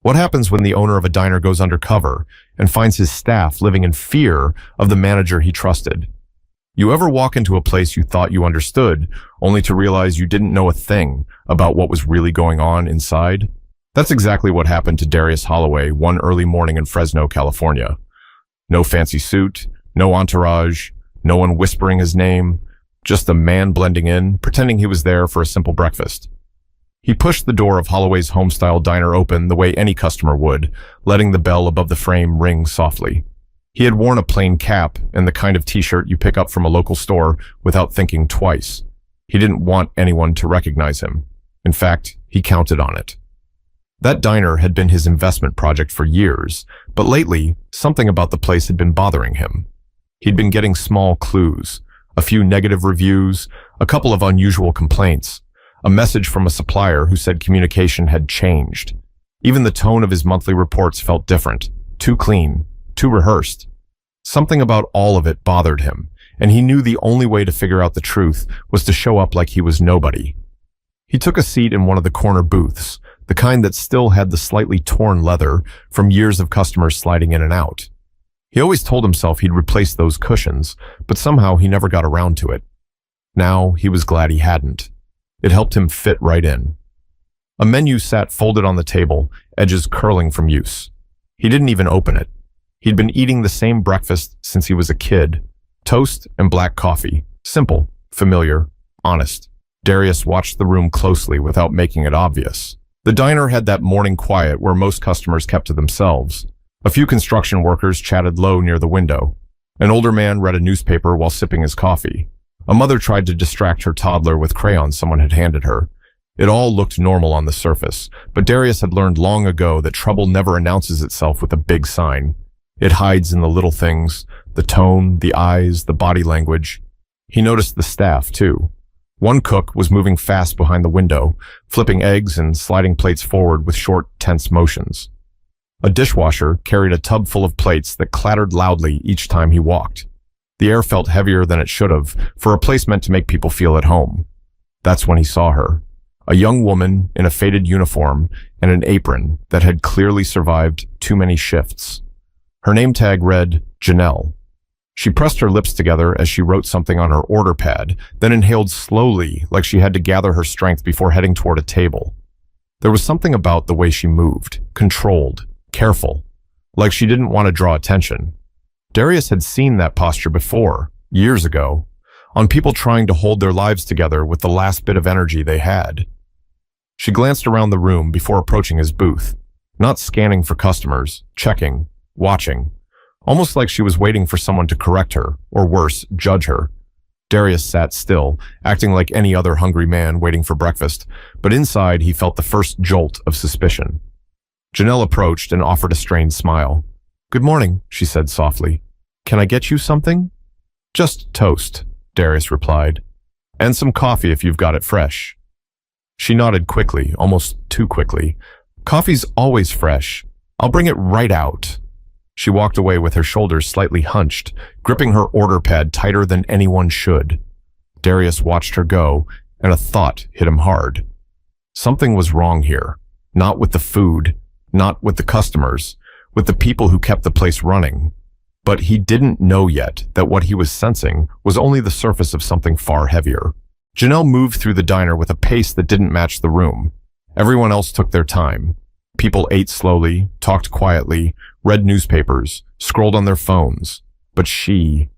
What happens when the owner of a diner goes undercover and finds his staff living in fear of the manager he trusted? You ever walk into a place you thought you understood, only to realize you didn't know a thing about what was really going on inside? That's exactly what happened to Darius Holloway one early morning in Fresno, California. No fancy suit, no entourage, no one whispering his name, just a man blending in, pretending he was there for a simple breakfast. He pushed the door of Holloway's home-style diner open the way any customer would, letting the bell above the frame ring softly. He had worn a plain cap and the kind of t-shirt you pick up from a local store without thinking twice. He didn't want anyone to recognize him. In fact, he counted on it. That diner had been his investment project for years, but lately, something about the place had been bothering him. He'd been getting small clues, a few negative reviews, a couple of unusual complaints, a message from a supplier who said communication had changed. Even the tone of his monthly reports felt different, too clean, too rehearsed. Something about all of it bothered him, and he knew the only way to figure out the truth was to show up like he was nobody. He took a seat in one of the corner booths, the kind that still had the slightly torn leather from years of customers sliding in and out. He always told himself he'd replace those cushions, but somehow he never got around to it. Now he was glad he hadn't. It helped him fit right in. A menu sat folded on the table, edges curling from use. He didn't even open it. He'd been eating the same breakfast since he was a kid. Toast and black coffee. Simple, familiar, honest. Darius watched the room closely without making it obvious. The diner had that morning quiet where most customers kept to themselves. A few construction workers chatted low near the window. An older man read a newspaper while sipping his coffee. A mother tried to distract her toddler with crayons someone had handed her. It all looked normal on the surface, but Darius had learned long ago that trouble never announces itself with a big sign. It hides in the little things, the tone, the eyes, the body language. He noticed the staff, too. One cook was moving fast behind the window, flipping eggs and sliding plates forward with short, tense motions. A dishwasher carried a tub full of plates that clattered loudly each time he walked. The air felt heavier than it should have, for a place meant to make people feel at home. That's when he saw her. A young woman in a faded uniform and an apron that had clearly survived too many shifts. Her name tag read, Janelle. She pressed her lips together as she wrote something on her order pad, then inhaled slowly like she had to gather her strength before heading toward a table. There was something about the way she moved, controlled, careful, like she didn't want to draw attention. Darius had seen that posture before, years ago, on people trying to hold their lives together with the last bit of energy they had. She glanced around the room before approaching his booth, not scanning for customers, checking, watching, almost like she was waiting for someone to correct her, or worse, judge her. Darius sat still, acting like any other hungry man waiting for breakfast, but inside he felt the first jolt of suspicion. Janelle approached and offered a strained smile. "Good morning," she said softly. "Can I get you something?" "Just toast," Darius replied. "And some coffee if you've got it fresh." She nodded quickly, almost too quickly. "Coffee's always fresh. I'll bring it right out." She walked away with her shoulders slightly hunched, gripping her order pad tighter than anyone should. Darius watched her go, and a thought hit him hard. Something was wrong here. Not with the food, not with the customers, with the people who kept the place running. But he didn't know yet that what he was sensing was only the surface of something far heavier. Janelle moved through the diner with a pace that didn't match the room. Everyone else took their time. People ate slowly, talked quietly, read newspapers, scrolled on their phones. But she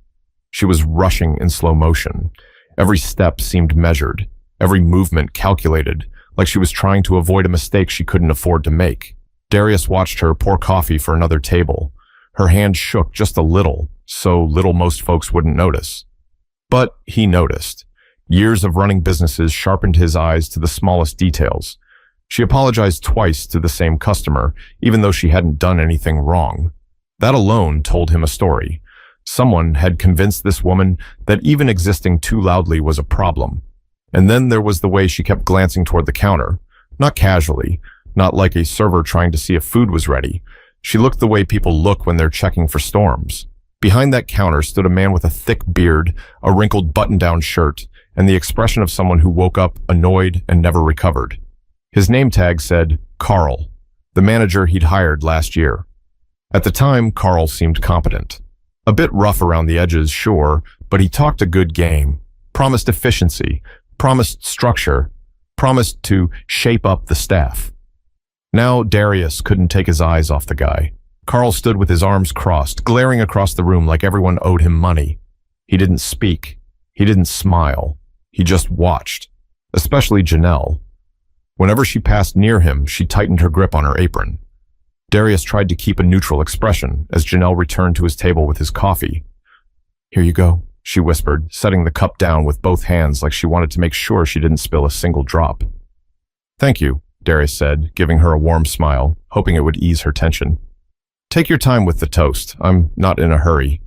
was rushing in slow motion. Every step seemed measured, every movement calculated, like she was trying to avoid a mistake she couldn't afford to make. Darius watched her pour coffee for another table. Her hand shook just a little, so little most folks wouldn't notice. But he noticed. Years of running businesses sharpened his eyes to the smallest details. She apologized twice to the same customer, even though she hadn't done anything wrong. That alone told him a story. Someone had convinced this woman that even existing too loudly was a problem. And then there was the way she kept glancing toward the counter. Not casually, not like a server trying to see if food was ready. She looked the way people look when they're checking for storms. Behind that counter stood a man with a thick beard, a wrinkled button-down shirt, and the expression of someone who woke up annoyed and never recovered. His name tag said, Carl. the manager he'd hired last year. At the time, Carl seemed competent. A bit rough around the edges, sure, but he talked a good game, promised efficiency, promised structure, promised to shape up the staff. Now Darius couldn't take his eyes off the guy. Carl stood with his arms crossed, glaring across the room like everyone owed him money. He didn't speak. He didn't smile. He just watched, especially Janelle. Whenever she passed near him, she tightened her grip on her apron. Darius tried to keep a neutral expression as Janelle returned to his table with his coffee. "Here you go," she whispered, setting the cup down with both hands like she wanted to make sure she didn't spill a single drop. "Thank you," Darius said, giving her a warm smile, hoping it would ease her tension. "Take your time with the toast. I'm not in a hurry."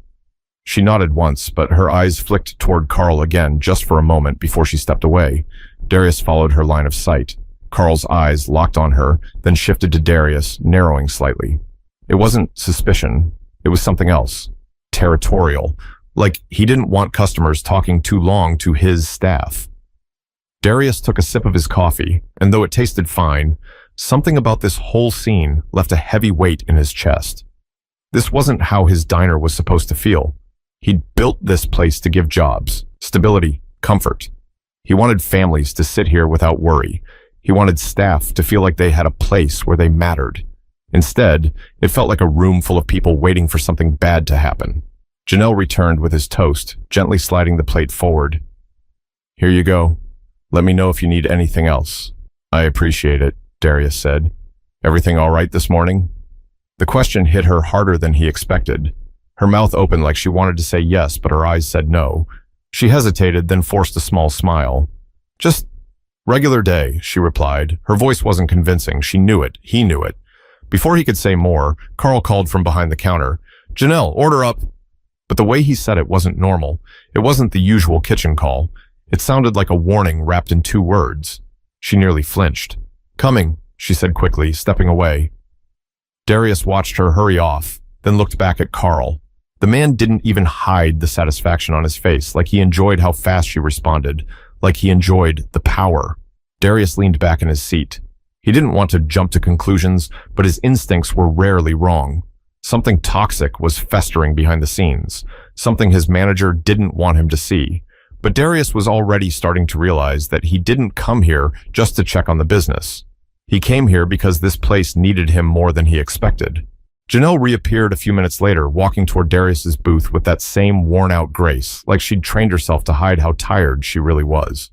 She nodded once, but her eyes flicked toward Carl again just for a moment before she stepped away. Darius followed her line of sight. Carl's eyes locked on her, then shifted to Darius, narrowing slightly. It wasn't suspicion. It was something else. Territorial. Like he didn't want customers talking too long to his staff. Darius took a sip of his coffee, and though it tasted fine, something about this whole scene left a heavy weight in his chest. This wasn't how his diner was supposed to feel. He'd built this place to give jobs, stability, comfort. He wanted families to sit here without worry. He wanted staff to feel like they had a place where they mattered. Instead, it felt like a room full of people waiting for something bad to happen. Janelle returned with his toast, gently sliding the plate forward. "Here you go. Let me know if you need anything else." "I appreciate it," Darius said. "Everything all right this morning?" The question hit her harder than he expected. Her mouth opened like she wanted to say yes, but her eyes said no. She hesitated, then forced a small smile. "Just regular day," she replied. Her voice wasn't convincing. She knew it. He knew it. Before he could say more, Carl called from behind the counter. "Janelle, order up." But the way he said it wasn't normal. It wasn't the usual kitchen call. It sounded like a warning wrapped in 2 words. She nearly flinched. "Coming," she said quickly, stepping away. Darius watched her hurry off, then looked back at Carl. The man didn't even hide the satisfaction on his face, like he enjoyed how fast she responded, like he enjoyed the power. Darius leaned back in his seat. He didn't want to jump to conclusions, but his instincts were rarely wrong. Something toxic was festering behind the scenes, something his manager didn't want him to see. But Darius was already starting to realize that he didn't come here just to check on the business. He came here because this place needed him more than he expected. Janelle reappeared a few minutes later, walking toward Darius's booth with that same worn-out grace, like she'd trained herself to hide how tired she really was.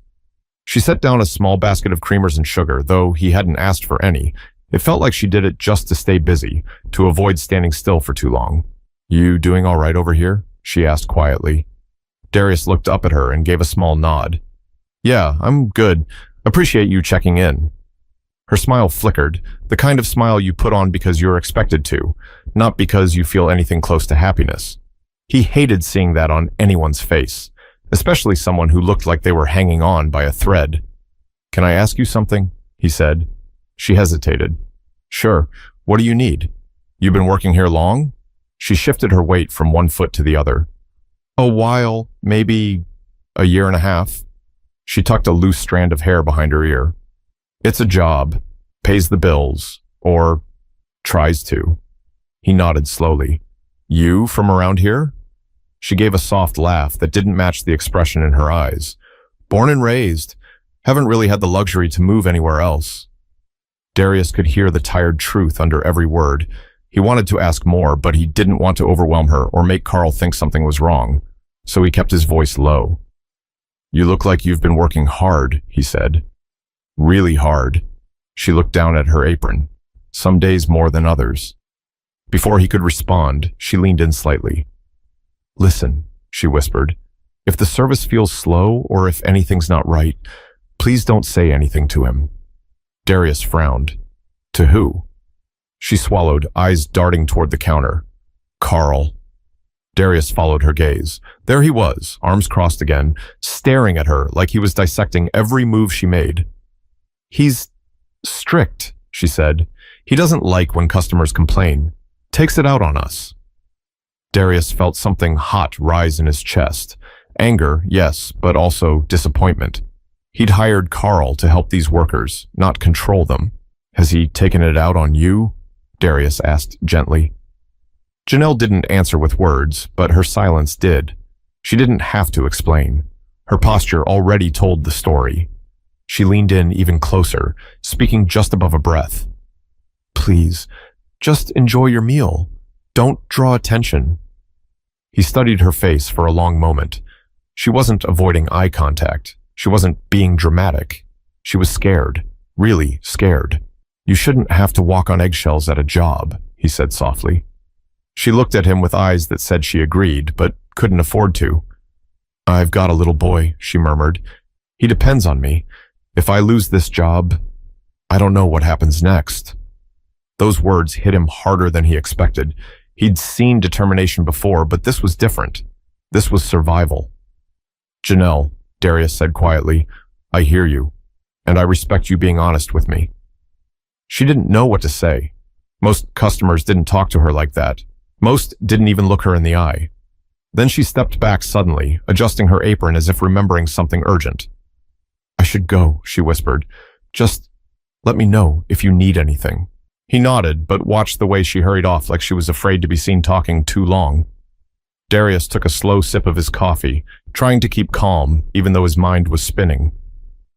She set down a small basket of creamers and sugar, though he hadn't asked for any. It felt like she did it just to stay busy, to avoid standing still for too long. "You doing all right over here?" she asked quietly. Darius looked up at her and gave a small nod. "Yeah, I'm good. Appreciate you checking in." Her smile flickered, the kind of smile you put on because you're expected to, not because you feel anything close to happiness. He hated seeing that on anyone's face, especially someone who looked like they were hanging on by a thread. "Can I ask you something?" he said. She hesitated. "Sure. What do you need? You've been working here long?" She shifted her weight from one foot to the other. "A while, maybe a year and a half." She tucked a loose strand of hair behind her ear. "It's a job, pays the bills, or tries to." He nodded slowly. "You from around here?" She gave a soft laugh that didn't match the expression in her eyes. "Born and raised. Haven't really had the luxury to move anywhere else." Darius could hear the tired truth under every word. He wanted to ask more, but he didn't want to overwhelm her or make Carl think something was wrong, so he kept his voice low. "You look like you've been working hard," he said. "Really hard." She looked down at her apron. "Some days more than others." Before he could respond, she leaned in slightly. "Listen," she whispered. "If the service feels slow or if anything's not right, please don't say anything to him." Darius frowned. "To who?" She swallowed, eyes darting toward the counter. "Carl." Darius followed her gaze. There he was, arms crossed again, staring at her like he was dissecting every move she made. "He's strict," she said. "He doesn't like when customers complain. Takes it out on us." Darius felt something hot rise in his chest. Anger, yes, but also disappointment. He'd hired Carl to help these workers, not control them. Has he taken it out on you? Darius asked gently. Janelle didn't answer with words, but her silence did. She didn't have to explain. Her posture already told the story. She leaned in even closer, speaking just above a breath. Please, just enjoy your meal. Don't draw attention. He studied her face for a long moment. She wasn't avoiding eye contact. She wasn't being dramatic. She was scared, really scared. You shouldn't have to walk on eggshells at a job, he said softly. She looked at him with eyes that said she agreed, but couldn't afford to. I've got a little boy, she murmured. He depends on me. If I lose this job, I don't know what happens next. Those words hit him harder than he expected. He'd seen determination before, but this was different. This was survival. Janelle, Darius said quietly, I hear you, and I respect you being honest with me. She didn't know what to say. Most customers didn't talk to her like that. Most didn't even look her in the eye. Then she stepped back suddenly, adjusting her apron as if remembering something urgent. I should go, she whispered. Just let me know if you need anything. He nodded, but watched the way she hurried off like she was afraid to be seen talking too long. Darius took a slow sip of his coffee, trying to keep calm, even though his mind was spinning.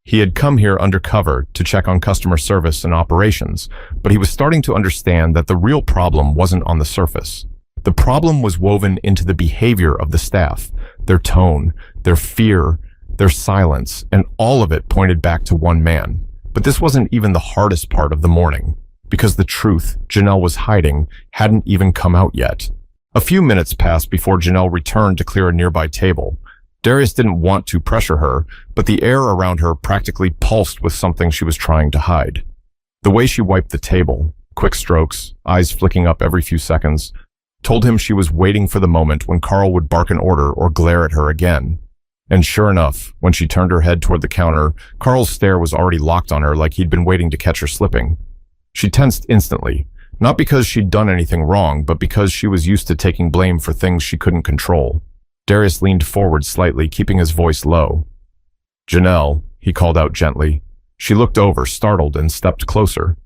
He had come here undercover to check on customer service and operations, but he was starting to understand that the real problem wasn't on the surface. The problem was woven into the behavior of the staff, their tone, their fear, their silence, and all of it pointed back to one man. But this wasn't even the hardest part of the morning, because the truth Janelle was hiding hadn't even come out yet. A few minutes passed before Janelle returned to clear a nearby table. Darius didn't want to pressure her, but the air around her practically pulsed with something she was trying to hide. The way she wiped the table, quick strokes, eyes flicking up every few seconds, told him she was waiting for the moment when Carl would bark an order or glare at her again. And sure enough, when she turned her head toward the counter, Carl's stare was already locked on her like he'd been waiting to catch her slipping. She tensed instantly, not because she'd done anything wrong, but because she was used to taking blame for things she couldn't control. Darius leaned forward slightly, keeping his voice low. Janelle, he called out gently. She looked over, startled, and stepped closer.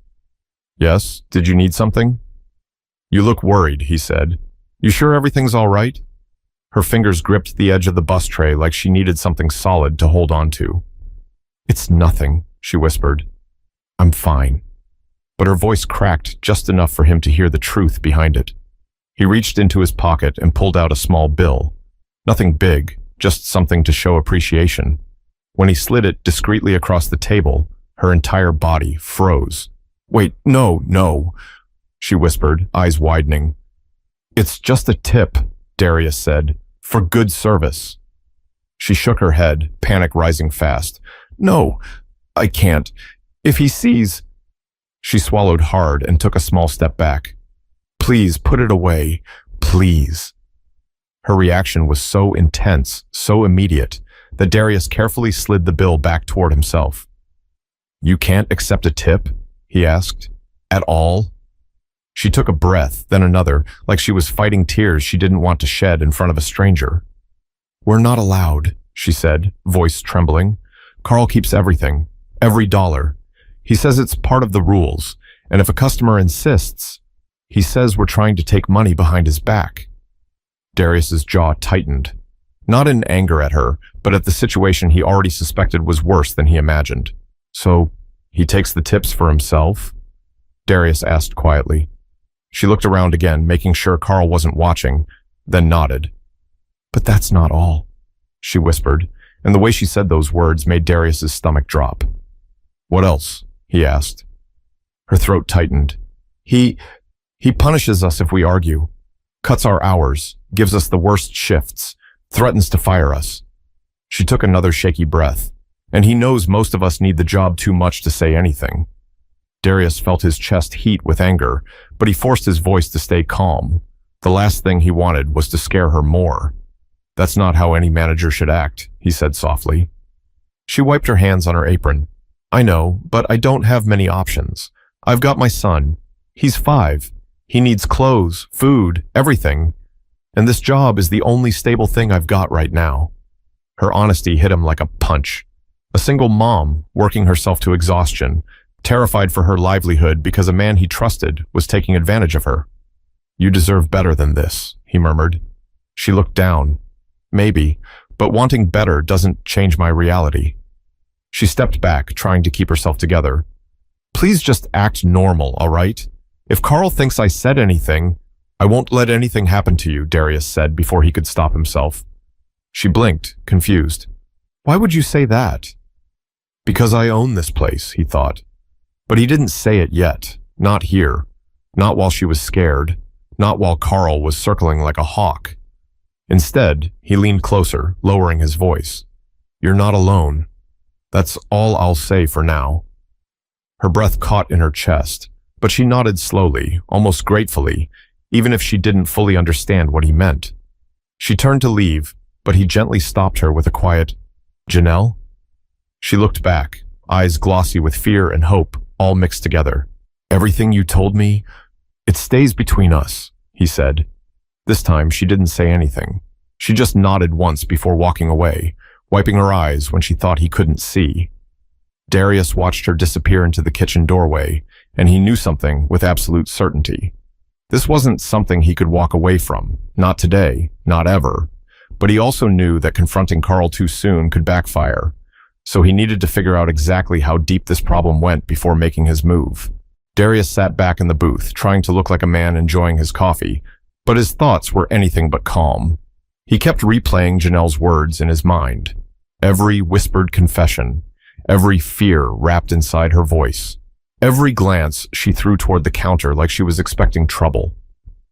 Yes, did you need something? You look worried, he said. You sure everything's all right? Her fingers gripped the edge of the bus tray like she needed something solid to hold on to. It's nothing, she whispered. I'm fine. But her voice cracked just enough for him to hear the truth behind it. He reached into his pocket and pulled out a small bill. Nothing big, just something to show appreciation. When he slid it discreetly across the table, her entire body froze. Wait, no, she whispered, eyes widening. It's just a tip, Darius said, for good service. She shook her head, panic rising fast. No, I can't. If he sees... She swallowed hard and took a small step back. Please put it away, please. Her reaction was so intense, so immediate, that Darius carefully slid the bill back toward himself. You can't accept a tip? He asked. At all? She took a breath, then another, like she was fighting tears she didn't want to shed in front of a stranger. We're not allowed, she said, voice trembling. Carl keeps everything, every dollar. He says it's part of the rules, and if a customer insists, he says we're trying to take money behind his back. Darius's jaw tightened, not in anger at her, but at the situation he already suspected was worse than he imagined. So, he takes the tips for himself? Darius asked quietly. She looked around again, making sure Carl wasn't watching, then nodded. But that's not all, she whispered, and the way she said those words made Darius's stomach drop. What else? He asked. Her throat tightened. He punishes us if we argue, cuts our hours, gives us the worst shifts, threatens to fire us. She took another shaky breath, and he knows most of us need the job too much to say anything. Darius felt his chest heat with anger, but he forced his voice to stay calm. The last thing he wanted was to scare her more. That's not how any manager should act, he said softly. She wiped her hands on her apron. I know, but I don't have many options. I've got my son. He's 5. He needs clothes, food, everything. And this job is the only stable thing I've got right now. Her honesty hit him like a punch. A single mom, working herself to exhaustion, terrified for her livelihood because a man he trusted was taking advantage of her. "You deserve better than this," he murmured. She looked down. "Maybe, but wanting better doesn't change my reality." She stepped back, trying to keep herself together. "Please just act normal, all right? If Carl thinks I said anything, I won't let anything happen to you," Darius said before he could stop himself. She blinked, confused. "Why would you say that?" "Because I own this place," he thought. But he didn't say it yet. Not here. Not while she was scared. Not while Carl was circling like a hawk. Instead, he leaned closer, lowering his voice. "You're not alone. That's all I'll say for now." Her breath caught in her chest, but she nodded slowly, almost gratefully, even if she didn't fully understand what he meant. She turned to leave, but he gently stopped her with a quiet, "Janelle?" She looked back, eyes glossy with fear and hope, all mixed together. "Everything you told me, it stays between us," he said. This time, she didn't say anything. She just nodded once before walking away, wiping her eyes when she thought he couldn't see. Darius watched her disappear into the kitchen doorway, and he knew something with absolute certainty. This wasn't something he could walk away from, not today, not ever. But he also knew that confronting Carl too soon could backfire, so he needed to figure out exactly how deep this problem went before making his move. Darius sat back in the booth, trying to look like a man enjoying his coffee, but his thoughts were anything but calm. He kept replaying Janelle's words in his mind. Every whispered confession, every fear wrapped inside her voice, every glance she threw toward the counter like she was expecting trouble.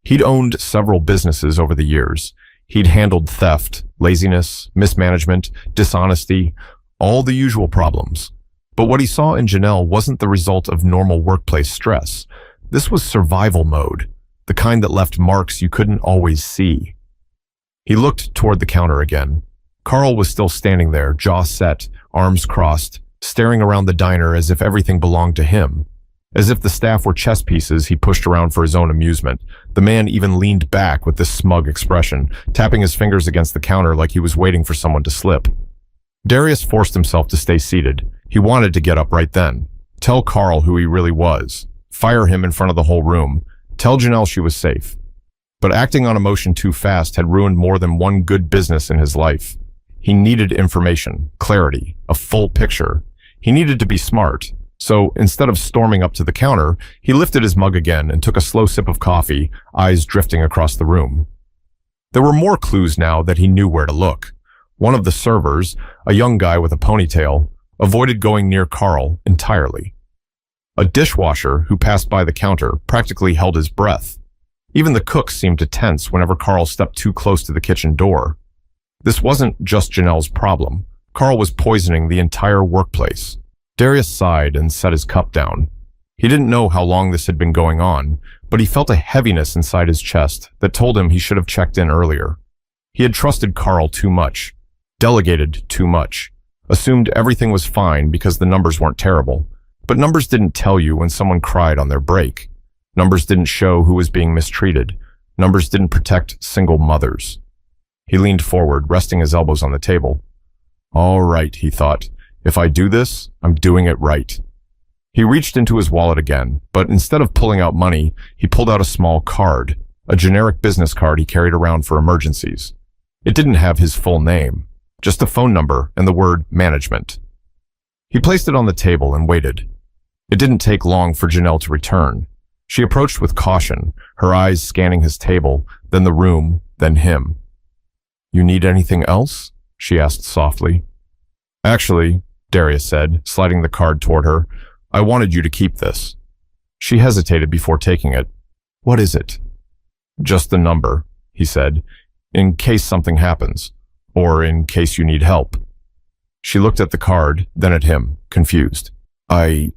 He'd owned several businesses over the years. He'd handled theft, laziness, mismanagement, dishonesty, all the usual problems. But what he saw in Janelle wasn't the result of normal workplace stress. This was survival mode, the kind that left marks you couldn't always see. He looked toward the counter again. Carl was still standing there, jaw set, arms crossed, staring around the diner as if everything belonged to him. As if the staff were chess pieces he pushed around for his own amusement. The man even leaned back with this smug expression, tapping his fingers against the counter like he was waiting for someone to slip. Darius forced himself to stay seated. He wanted to get up right then. Tell Carl who he really was. Fire him in front of the whole room. Tell Janelle she was safe. But acting on emotion too fast had ruined more than one good business in his life. He needed information, clarity, a full picture. He needed to be smart. So instead of storming up to the counter, he lifted his mug again and took a slow sip of coffee, eyes drifting across the room. There were more clues now that he knew where to look. One of the servers, a young guy with a ponytail, avoided going near Carl entirely. A dishwasher who passed by the counter practically held his breath. Even the cook seemed to tense whenever Carl stepped too close to the kitchen door. This wasn't just Janelle's problem. Carl was poisoning the entire workplace. Darius sighed and set his cup down. He didn't know how long this had been going on, but he felt a heaviness inside his chest that told him he should have checked in earlier. He had trusted Carl too much. Delegated too much, assumed everything was fine because the numbers weren't terrible. But numbers didn't tell you when someone cried on their break. Numbers didn't show who was being mistreated. Numbers didn't protect single mothers. He leaned forward, resting his elbows on the table. "All right," he thought. "If I do this, I'm doing it right." He reached into his wallet again, but instead of pulling out money, he pulled out a small card, a generic business card he carried around for emergencies. It didn't have his full name. Just a phone number and the word management. He placed it on the table and waited. It didn't take long for Janelle to return. She approached with caution, her eyes scanning his table, then the room, then him. "You need anything else?" she asked softly. "Actually," Darius said, sliding the card toward her, "I wanted you to keep this." She hesitated before taking it. "What is it?" "Just a number," he said, "in case something happens. Or in case you need help." She looked at the card, then at him, confused. I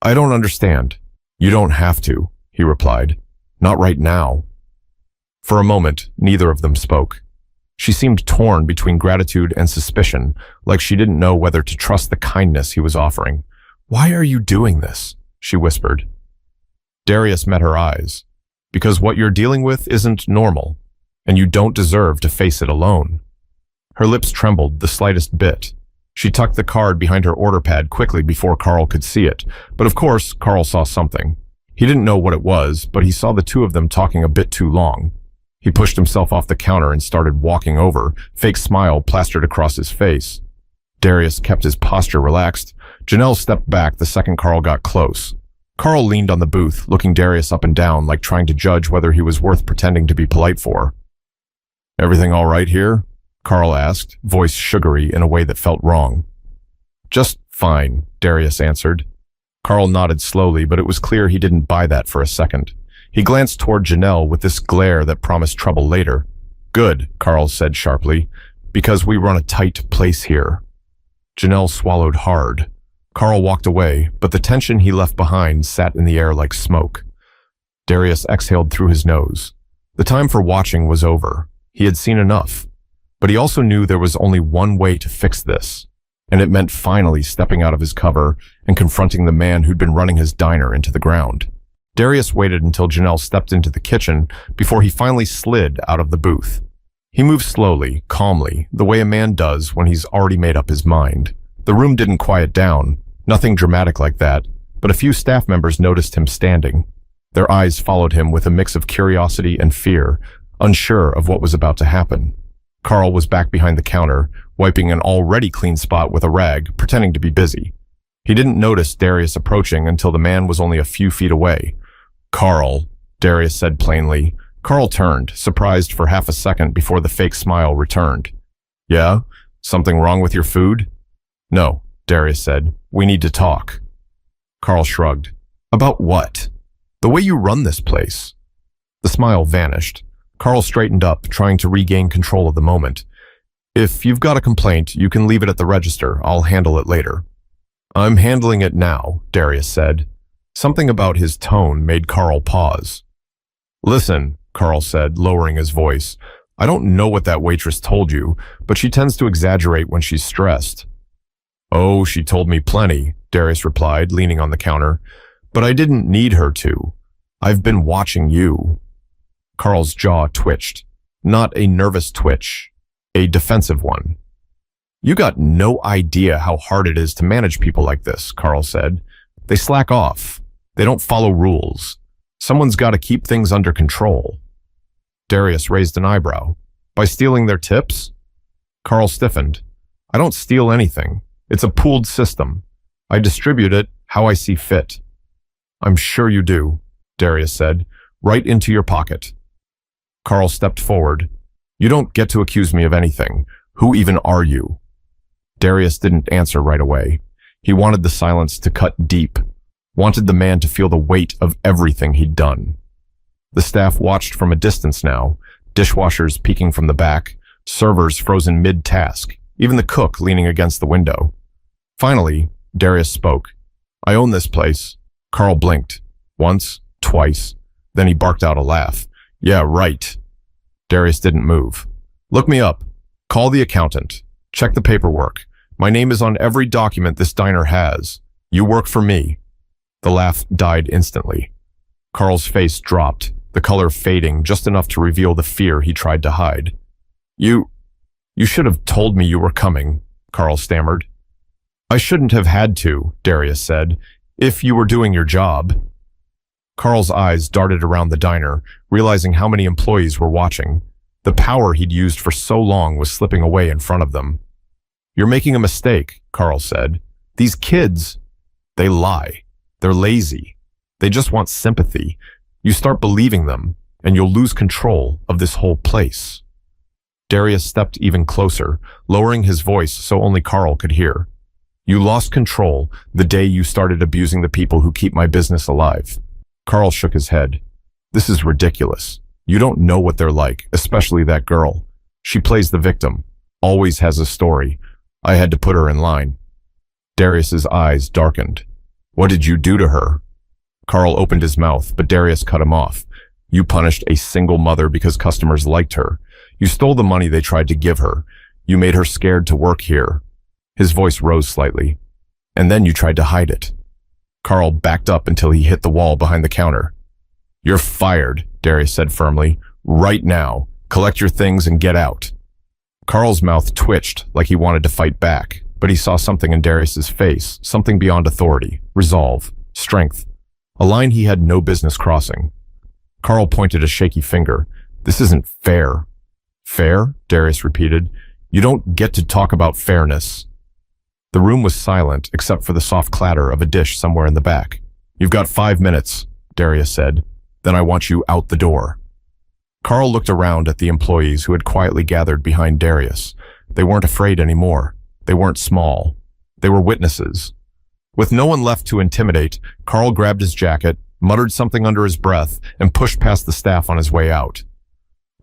don't understand." "You don't have to," he replied. "Not right now." For a moment, neither of them spoke. She seemed torn between gratitude and suspicion, like she didn't know whether to trust the kindness he was offering. "Why are you doing this?" she whispered. Darius met her eyes. "Because what you're dealing with isn't normal, and you don't deserve to face it alone." Her lips trembled the slightest bit. She tucked the card behind her order pad quickly before Carl could see it, but of course, Carl saw something. He didn't know what it was, but he saw the two of them talking a bit too long. He pushed himself off the counter and started walking over, fake smile plastered across his face. Darius kept his posture relaxed. Janelle stepped back the second Carl got close. Carl leaned on the booth, looking Darius up and down like trying to judge whether he was worth pretending to be polite for. "Everything all right here?" Carl asked, voice sugary in a way that felt wrong. "Just fine," Darius answered. Carl nodded slowly, but it was clear he didn't buy that for a second. He glanced toward Janelle with this glare that promised trouble later. "Good," Carl said sharply, "because we run a tight place here." Janelle swallowed hard. Carl walked away, but the tension he left behind sat in the air like smoke. Darius exhaled through his nose. The time for watching was over. He had seen enough. But he also knew there was only one way to fix this, and it meant finally stepping out of his cover and confronting the man who'd been running his diner into the ground. Darius waited until Janelle stepped into the kitchen before he finally slid out of the booth. He moved slowly, calmly, the way a man does when he's already made up his mind. The room didn't quiet down, nothing dramatic like that, but a few staff members noticed him standing. Their eyes followed him with a mix of curiosity and fear, unsure of what was about to happen. Carl was back behind the counter, wiping an already clean spot with a rag, pretending to be busy. He didn't notice Darius approaching until the man was only a few feet away. "Carl," Darius said plainly. Carl turned, surprised for half a second before the fake smile returned. "Yeah? Something wrong with your food?" "No," Darius said. "We need to talk." Carl shrugged. "About what?" "The way you run this place." The smile vanished. Carl straightened up, trying to regain control of the moment. "If you've got a complaint, you can leave it at the register. I'll handle it later." "I'm handling it now," Darius said. Something about his tone made Carl pause. "Listen," Carl said, lowering his voice. "I don't know what that waitress told you, but she tends to exaggerate when she's stressed." "Oh, she told me plenty," Darius replied, leaning on the counter. "But I didn't need her to. I've been watching you." Carl's jaw twitched. Not a nervous twitch, a defensive one. "You got no idea how hard it is to manage people like this," Carl said. "They slack off. They don't follow rules. Someone's got to keep things under control." Darius raised an eyebrow. "By stealing their tips?" Carl stiffened. "I don't steal anything. It's a pooled system. I distribute it how I see fit." "I'm sure you do," Darius said. "Right into your pocket." Carl stepped forward. "You don't get to accuse me of anything. Who even are you?" Darius didn't answer right away. He wanted the silence to cut deep, wanted the man to feel the weight of everything he'd done. The staff watched from a distance now, dishwashers peeking from the back, servers frozen mid-task, even the cook leaning against the window. Finally, Darius spoke. "I own this place." Carl blinked. Once, twice. Then he barked out a laugh. "Yeah, right." Darius didn't move. "Look me up. Call the accountant. Check the paperwork. My name is on every document this diner has. You work for me." The laugh died instantly. Carl's face dropped, the color fading just enough to reveal the fear he tried to hide. You should have told me you were coming," Carl stammered. "I shouldn't have had to," Darius said, "if you were doing your job." Carl's eyes darted around the diner, realizing how many employees were watching. The power he'd used for so long was slipping away in front of them. "You're making a mistake," Carl said. "These kids, they lie. They're lazy. They just want sympathy. You start believing them, and you'll lose control of this whole place." Darius stepped even closer, lowering his voice so only Carl could hear. "You lost control the day you started abusing the people who keep my business alive." Carl shook his head. "This is ridiculous. You don't know what they're like, especially that girl. She plays the victim, always has a story. I had to put her in line." Darius's eyes darkened. "What did you do to her?" Carl opened his mouth, but Darius cut him off. "You punished a single mother because customers liked her. You stole the money they tried to give her. You made her scared to work here." His voice rose slightly. "And then you tried to hide it." Carl backed up until he hit the wall behind the counter. "You're fired," Darius said firmly. "Right now. Collect your things and get out." Carl's mouth twitched like he wanted to fight back, but he saw something in Darius's face, something beyond authority, resolve, strength, a line he had no business crossing. Carl pointed a shaky finger. This isn't fair. Fair? Darius repeated. You don't get to talk about fairness. The room was silent, except for the soft clatter of a dish somewhere in the back. You've got 5 minutes, Darius said. Then I want you out the door. Carl looked around at the employees who had quietly gathered behind Darius. They weren't afraid anymore. They weren't small. They were witnesses. With no one left to intimidate, Carl grabbed his jacket, muttered something under his breath, and pushed past the staff on his way out.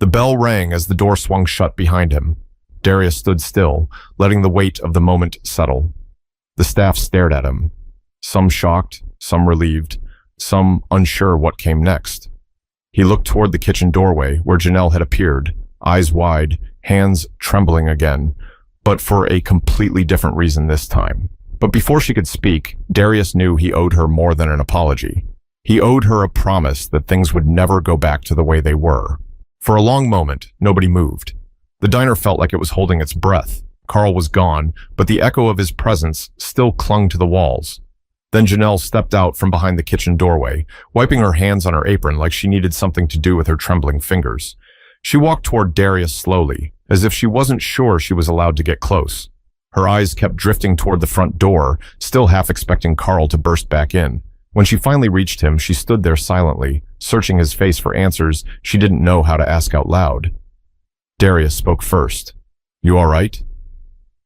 The bell rang as the door swung shut behind him. Darius stood still, letting the weight of the moment settle. The staff stared at him, some shocked, some relieved, some unsure what came next. He looked toward the kitchen doorway where Janelle had appeared, eyes wide, hands trembling again, but for a completely different reason this time. But before she could speak, Darius knew he owed her more than an apology. He owed her a promise that things would never go back to the way they were. For a long moment, nobody moved. The diner felt like it was holding its breath. Carl was gone, but the echo of his presence still clung to the walls. Then Janelle stepped out from behind the kitchen doorway, wiping her hands on her apron like she needed something to do with her trembling fingers. She walked toward Darius slowly, as if she wasn't sure she was allowed to get close. Her eyes kept drifting toward the front door, still half expecting Carl to burst back in. When she finally reached him, she stood there silently, searching his face for answers she didn't know how to ask out loud. Darius spoke first. You all right?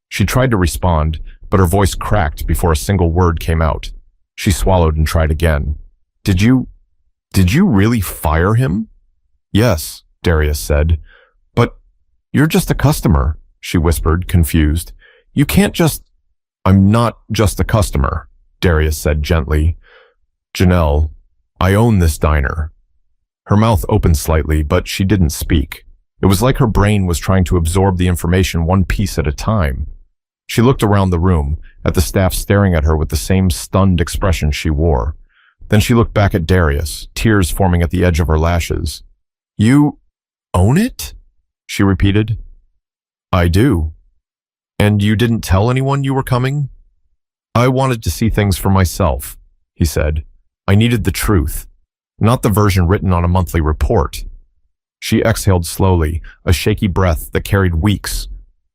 She tried to respond, but her voice cracked before a single word came out. She swallowed and tried again. Did you really fire him? Yes, Darius said. But you're just a customer, she whispered, confused. You can't just... I'm not just a customer, Darius said gently. Janelle, I own this diner. Her mouth opened slightly, but she didn't speak. It was like her brain was trying to absorb the information one piece at a time. She looked around the room, at the staff staring at her with the same stunned expression she wore. Then she looked back at Darius, tears forming at the edge of her lashes. You own it? She repeated. I do. And you didn't tell anyone you were coming? I wanted to see things for myself, he said. I needed the truth, not the version written on a monthly report. She exhaled slowly, a shaky breath that carried weeks,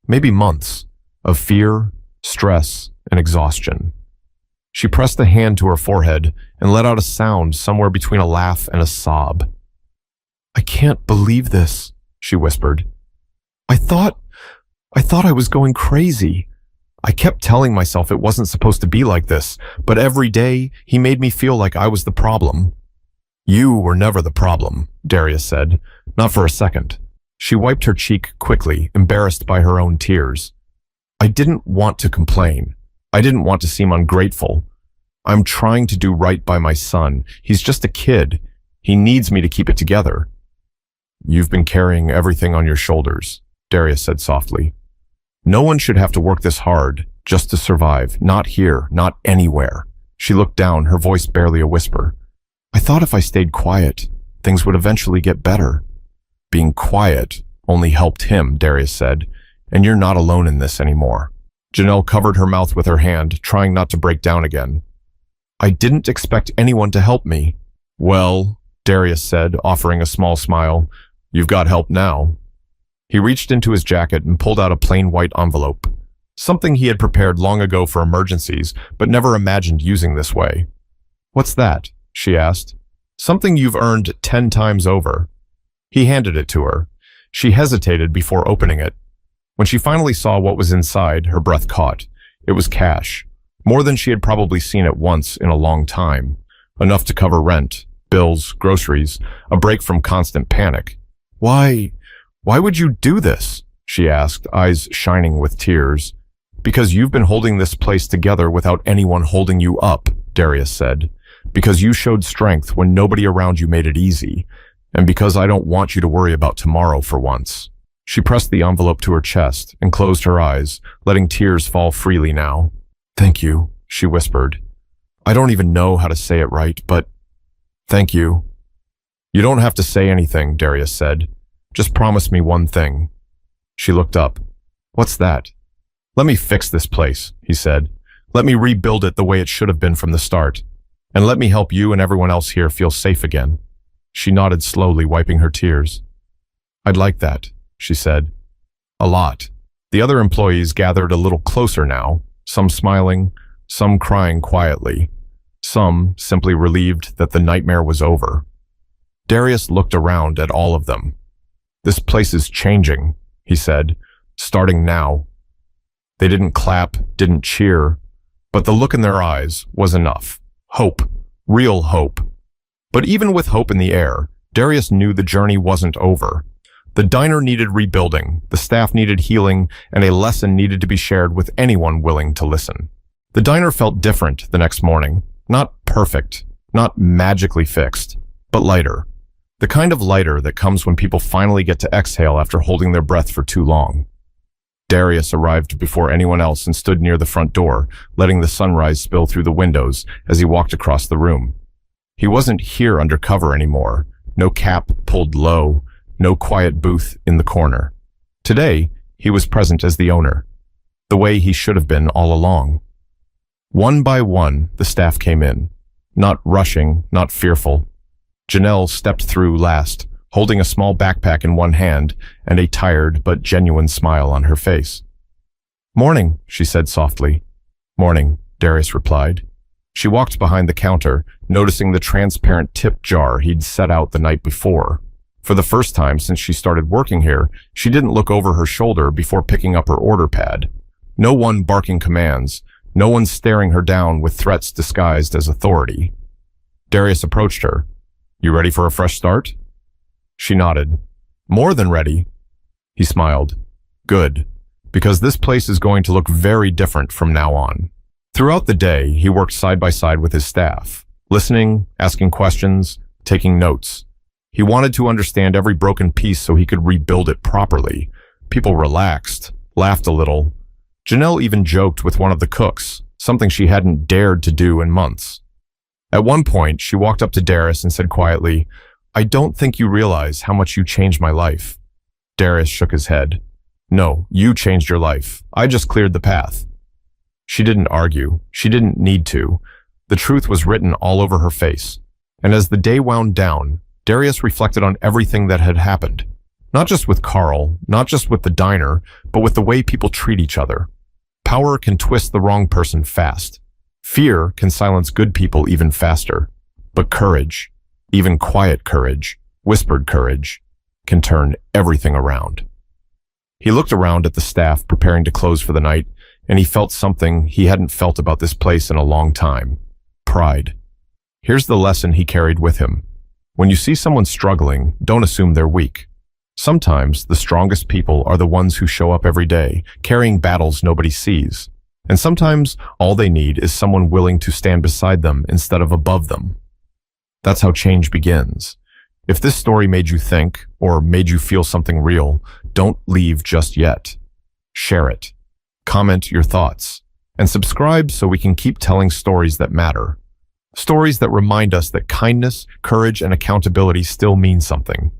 maybe months, of fear, stress, and exhaustion. She pressed a hand to her forehead and let out a sound somewhere between a laugh and a sob. I can't believe this, she whispered. I thought I was going crazy. I kept telling myself it wasn't supposed to be like this, but every day he made me feel like I was the problem. You were never the problem, Darius said, not for a second. She wiped her cheek quickly, embarrassed by her own tears. I didn't want to complain. I didn't want to seem ungrateful. I'm trying to do right by my son. He's just a kid. He needs me to keep it together. You've been carrying everything on your shoulders, Darius said softly. No one should have to work this hard just to survive. Not here, not anywhere. She looked down, her voice barely a whisper. I thought if I stayed quiet, things would eventually get better. Being quiet only helped him, Darius said, and you're not alone in this anymore. Janelle covered her mouth with her hand, trying not to break down again. I didn't expect anyone to help me. Well, Darius said, offering a small smile, you've got help now. He reached into his jacket and pulled out a plain white envelope, something he had prepared long ago for emergencies, but never imagined using this way. What's that? She asked. Something you've earned 10 times over. He handed it to her. She hesitated before opening it. When she finally saw what was inside, her breath caught. It was cash, more than she had probably seen it once in a long time. Enough to cover rent, bills, groceries, a break from constant panic. Why would you do this? She asked, eyes shining with tears. Because you've been holding this place together without anyone holding you up, Darius said. Because you showed strength when nobody around you made it easy. And because I don't want you to worry about tomorrow for once. She pressed the envelope to her chest and closed her eyes, letting tears fall freely now. Thank you, she whispered. I don't even know how to say it right, but thank you. You don't have to say anything, Darius said. Just promise me one thing. She looked up. What's that? "Let me fix this place," he said. "Let me rebuild it the way it should have been from the start. And let me help you and everyone else here feel safe again." She nodded slowly, wiping her tears. "I'd like that," she said. "A lot." The other employees gathered a little closer now, some smiling, some crying quietly, some simply relieved that the nightmare was over. Darius looked around at all of them. "This place is changing," he said, "starting now." They didn't clap, didn't cheer, but the look in their eyes was enough. Hope, real hope. But even with hope in the air, Darius knew the journey wasn't over. The diner needed rebuilding, the staff needed healing, and a lesson needed to be shared with anyone willing to listen. The diner felt different the next morning. Not perfect, not magically fixed, but lighter. The kind of lighter that comes when people finally get to exhale after holding their breath for too long. Darius arrived before anyone else and stood near the front door, letting the sunrise spill through the windows as he walked across the room. He wasn't here undercover anymore. No cap pulled low, no quiet booth in the corner. Today, he was present as the owner, the way he should have been all along. One by one, the staff came in, not rushing, not fearful. Janelle stepped through last, holding a small backpack in one hand and a tired but genuine smile on her face. "Morning," she said softly. "Morning," Darius replied. She walked behind the counter, noticing the transparent tip jar he'd set out the night before. For the first time since she started working here, she didn't look over her shoulder before picking up her order pad. No one barking commands, no one staring her down with threats disguised as authority. Darius approached her. "You ready for a fresh start?" She nodded. "More than ready." He smiled. "Good, because this place is going to look very different from now on." Throughout the day, he worked side by side with his staff, listening, asking questions, taking notes. He wanted to understand every broken piece so he could rebuild it properly. People relaxed, laughed a little. Janelle even joked with one of the cooks, something she hadn't dared to do in months. At one point, she walked up to Darius and said quietly, "I don't think you realize how much you changed my life." Darius shook his head. "No, you changed your life. I just cleared the path." She didn't argue. She didn't need to. The truth was written all over her face. And as the day wound down, Darius reflected on everything that had happened. Not just with Carl, not just with the diner, but with the way people treat each other. Power can twist the wrong person fast. Fear can silence good people even faster. But courage, even quiet courage, whispered courage, can turn everything around. He looked around at the staff preparing to close for the night, and he felt something he hadn't felt about this place in a long time. Pride. Here's the lesson he carried with him. When you see someone struggling, don't assume they're weak. Sometimes the strongest people are the ones who show up every day, carrying battles nobody sees. And sometimes all they need is someone willing to stand beside them instead of above them. That's how change begins. If this story made you think, or made you feel something real, don't leave just yet. Share it. Comment your thoughts. And subscribe so we can keep telling stories that matter. Stories that remind us that kindness, courage, and accountability still mean something.